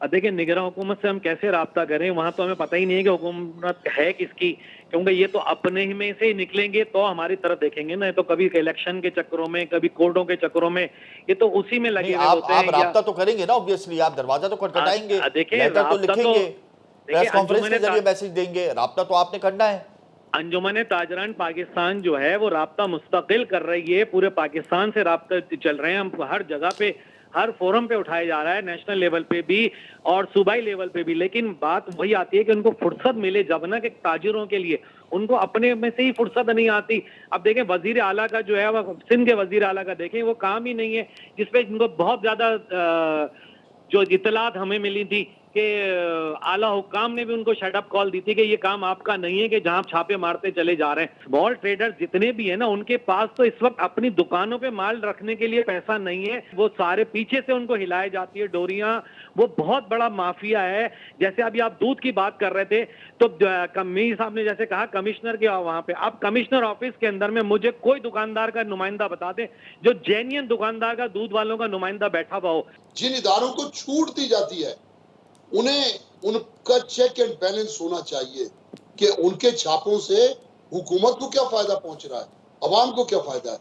देखिए निगरान हुकूमत से हम कैसे राब्ता करें, वहाँ तो हमें पता ही नहीं है कि हुकूमत है किसकी, क्योंकि ये तो अपने ही में से ही निकलेंगे तो हमारी तरफ देखेंगे ना, तो कभी इलेक्शन के चक्करों में, कभी कोर्टों के चक्करों में, ये तो उसी में नहीं, लगे हुए आप होते हैं। या राब्ता तो करेंगे ना, ऑब्वियसली आप दरवाजा तो खटखटाएंगे, देखिए लेटर तो राब्ता तो लिखेंगे, देखिए प्रेस कॉन्फ्रेंस के जरिए मैसेज देंगे, राब्ता तो आपने करना है। अंजुमन ताजरान पाकिस्तान जो है वो राब्ता मुस्तकिल कर रही है, पूरे पाकिस्तान से राब्ता चल रहे हैं, हम हर जगह पे, हर फोरम पे उठाया जा रहा है, नेशनल लेवल पे भी और सूबाई लेवल पे भी। लेकिन बात वही आती है कि उनको फुर्सत मिले जब ना, कि ताजिरों के लिए उनको अपने में से ही फुर्सत नहीं आती। अब देखें वजीर आला का जो है, वो सिंध के वजीर आला का देखें, वो काम ही नहीं है जिसपे इनको बहुत ज्यादा जो इतलात हमें मिली थी कि आला हुक्काम ने भी उनको शटअप कॉल दी थी कि ये काम आपका नहीं है, कि जहां छापे मारते चले जा रहे हैं। स्मॉल ट्रेडर्स जितने भी है ना, उनके पास तो इस वक्त अपनी दुकानों पे माल रखने के लिए पैसा नहीं है, वो सारे पीछे से उनको हिलाई जाती है डोरियां। वो बहुत बड़ा माफिया है। जैसे अभी आप दूध की बात कर रहे थे, तो मीर साहब ने जैसे कहा कमिश्नर के वहां पे, अब कमिश्नर ऑफिस के अंदर में मुझे कोई दुकानदार का नुमाइंदा बता दे जो जेन्युइन दुकानदार का, दूध वालों का नुमाइंदा बैठा हुआ हो। जिन इदारों को छूट दी जाती है उन्हें उनका चेक एंड बैलेंस होना चाहिए कि उनके छापों से हुकूमत को क्या फायदा पहुंच रहा है, अवाम को क्या फायदा है।